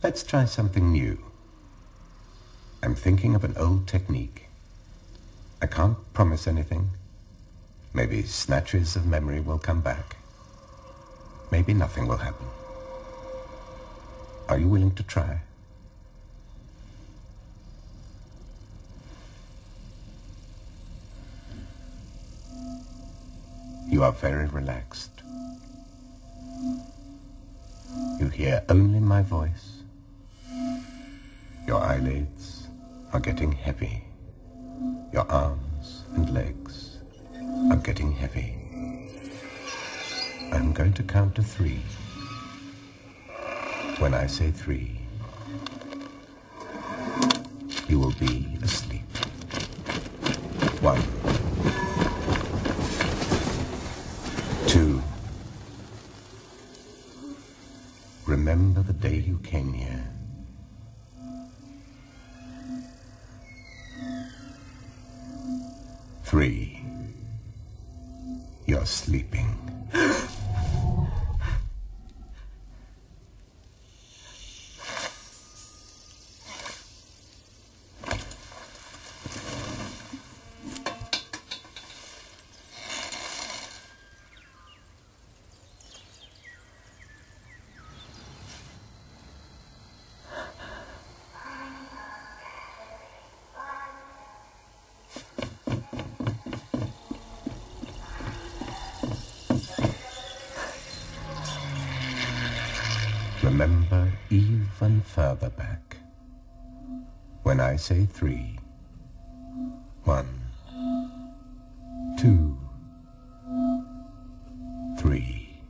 Let's try something new. I'm thinking of an old technique. I can't promise anything. Maybe snatches of memory will come back. Maybe nothing will happen. Are you willing to try? You are very relaxed. You hear only my voice. Your eyelids are getting heavy. Your arms and legs are getting heavy. I'm going to count to 3. When I say 3, you will be asleep. 1, 2. Remember the day you came here. 3. You're sleeping. Remember even further back. When I say 3, 1, 2, 3.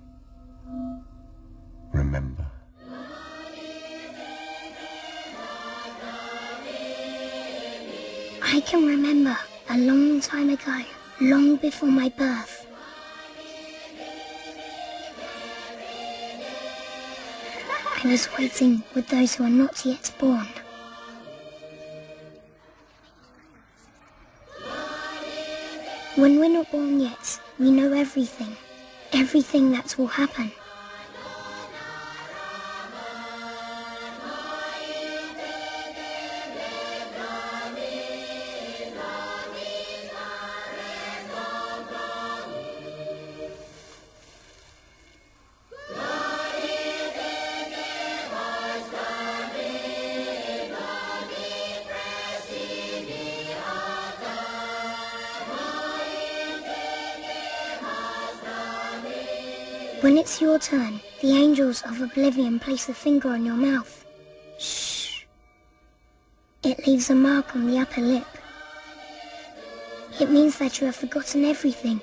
Remember. I can remember a long time ago, long before my birth. I was waiting with those who are not yet born. When we're not born yet, we know everything. Everything that will happen. When it's your turn, the angels of oblivion place a finger on your mouth. Shh. It leaves a mark on the upper lip. It means that you have forgotten everything.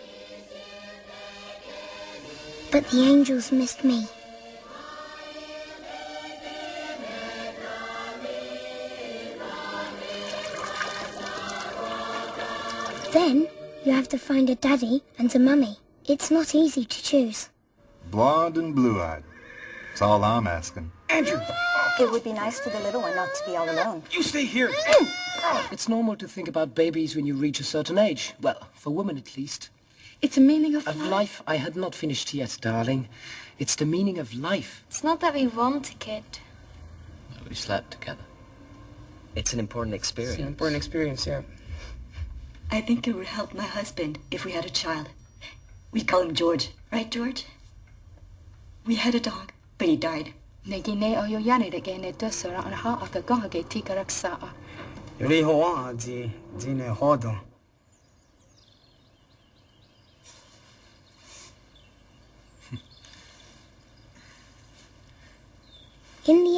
But the angels missed me. Then, you have to find a daddy and a mummy. It's not easy to choose. Blonde and blue-eyed. That's all I'm asking. Andrew! It would be nice to the little one not to be all alone. You stay here! It's normal to think about babies when you reach a certain age. Well, for women at least. It's the meaning of life. I had not finished yet, darling. It's the meaning of life. It's not that we want a kid. We slept together. It's an important experience. It's an important experience, yeah. I think it would help my husband if we had a child. We'd call him George. Right, George? We had a dog, but he died. In the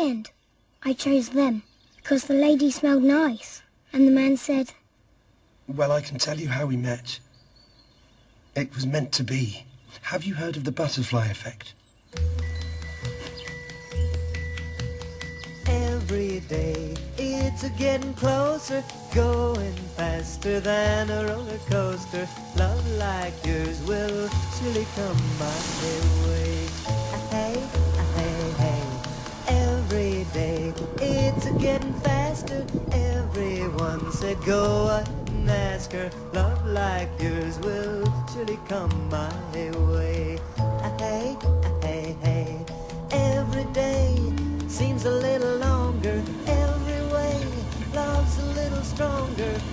end, I chose them, because the lady smelled nice, and the man said... Well, I can tell you how we met. It was meant to be. Have you heard of the butterfly effect? Every day it's a getting closer, going faster than a roller coaster. Love like yours will surely come my way. Hey, hey, hey. Every day it's a getting faster. Everyone said go ahead and ask her. Love like yours will surely come my way. Hey, hey, hey. Every day seems a little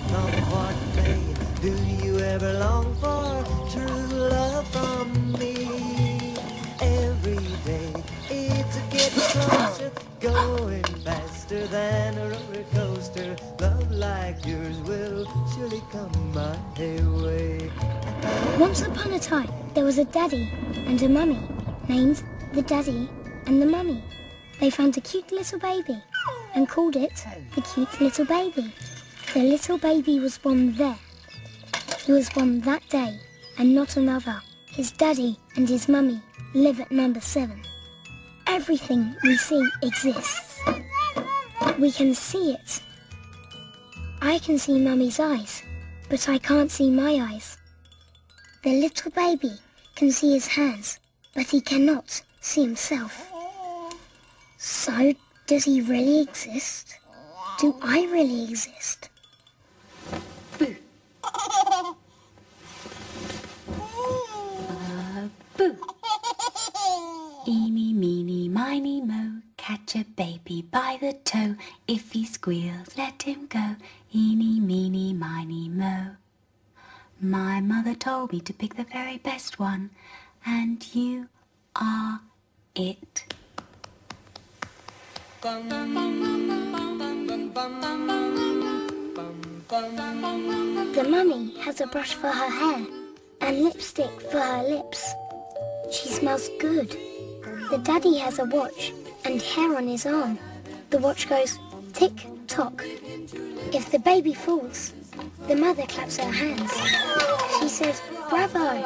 come what may. Do you ever long for true love from me? Every day it's a getting closer, going faster than a roller coaster. Love like yours will surely come my way. Once upon a time, there was a daddy and a mummy named the Daddy and the Mummy. They found a cute little baby and called it the Cute Little Baby. The little baby was born there. He was born that day and not another. His daddy and his mummy live at number 7. Everything we see exists. We can see it. I can see Mummy's eyes, but I can't see my eyes. The little baby can see his hands, but he cannot see himself. So, does he really exist? Do I really exist? Boo. Boo. Eeny, meeny, miny, mo, catch a baby by the toe. If he squeals, let him go. Eeny, meeny, miny, mo. My mother told me to pick the very best one, and you are it. The mummy has a brush for her hair and lipstick for her lips. She smells good. The daddy has a watch and hair on his arm. The watch goes tick-tock. If the baby falls, the mother claps her hands. She says, "Bravo!"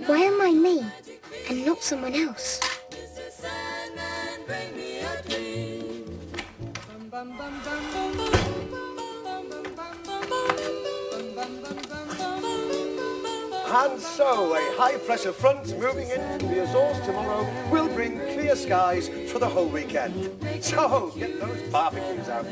Why am I me and not someone else? And so, a high-pressure front moving in from the Azores tomorrow will bring clear skies for the whole weekend. So, get those barbecues out.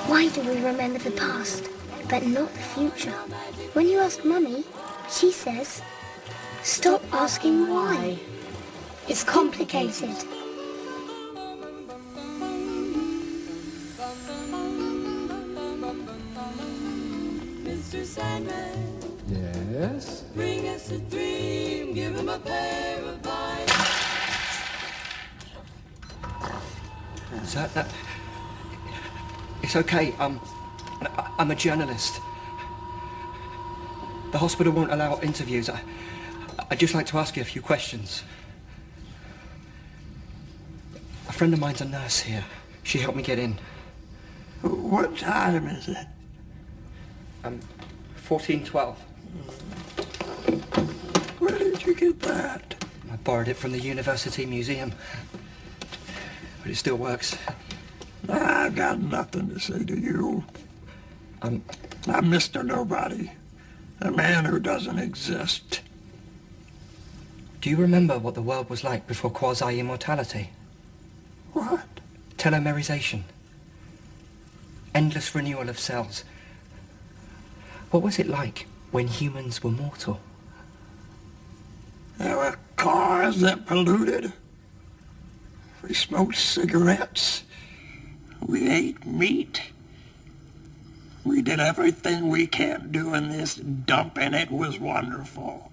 Why do we remember the past, but not the future? When you ask Mummy, she says, "Stop asking why. It's complicated." Mr. Sandman, yes? bring us a dream, give him a pair of eyes. Sir, it's okay. I'm a journalist. The hospital won't allow interviews. I'd just like to ask you a few questions. A friend of mine's a nurse here. She helped me get in. What time is it? 14:12. Where did you get that? I borrowed it from the University Museum. But it still works. I've got nothing to say to you. I'm Mr. Nobody. A man who doesn't exist. Do you remember what the world was like before quasi-immortality? What? Telomerization. Endless renewal of cells. What was it like when humans were mortal? There were cars that polluted. We smoked cigarettes. We ate meat. We did everything we can't do in this dump, and it was wonderful.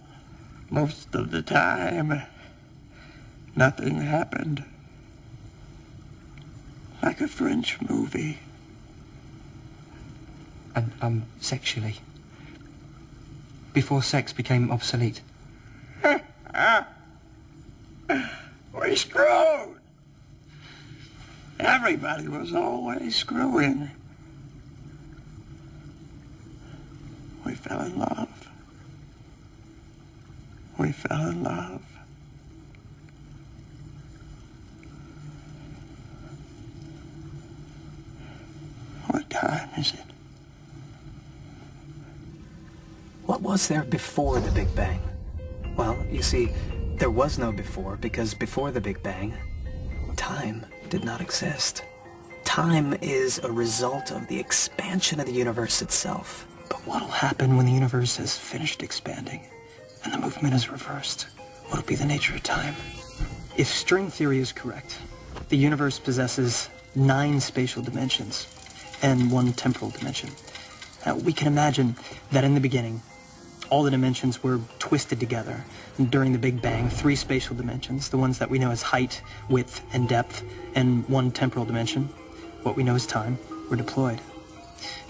Most of the time, nothing happened. Like a French movie. And sexually? Before sex became obsolete? We screwed. Everybody was always screwing. We fell in love. We fell in love. What time is it? What was there before the Big Bang? Well, you see, there was no before because before the Big Bang, time did not exist. Time is a result of the expansion of the universe itself. But what'll happen when the universe has finished expanding and the movement is reversed? What'll be the nature of time? If string theory is correct, the universe possesses 9 spatial dimensions and 1 temporal dimension. Now, we can imagine that in the beginning, all the dimensions were twisted together. And during the Big Bang, 3 spatial dimensions, the ones that we know as height, width, and depth, and 1 temporal dimension, what we know as time, were deployed.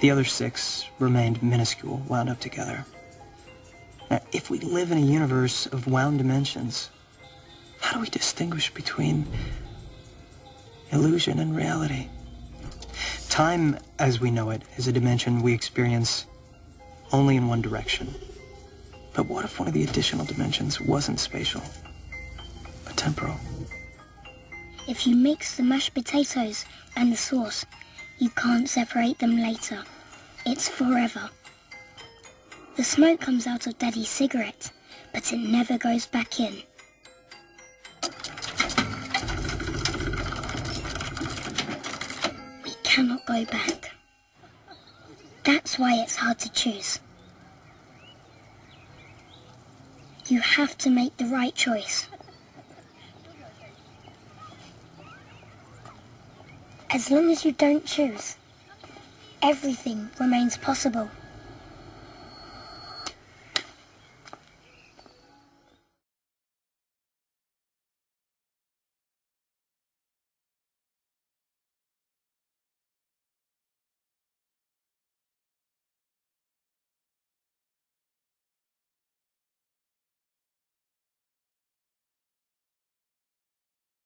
The other 6 remained minuscule, wound up together. Now, if we live in a universe of wound dimensions, how do we distinguish between illusion and reality? Time, as we know it, is a dimension we experience only in one direction. But what if one of the additional dimensions wasn't spatial, but temporal? If you mix the mashed potatoes and the sauce, you can't separate them later. It's forever. The smoke comes out of Daddy's cigarette, but it never goes back in. We cannot go back. That's why it's hard to choose. You have to make the right choice. As long as you don't choose, everything remains possible.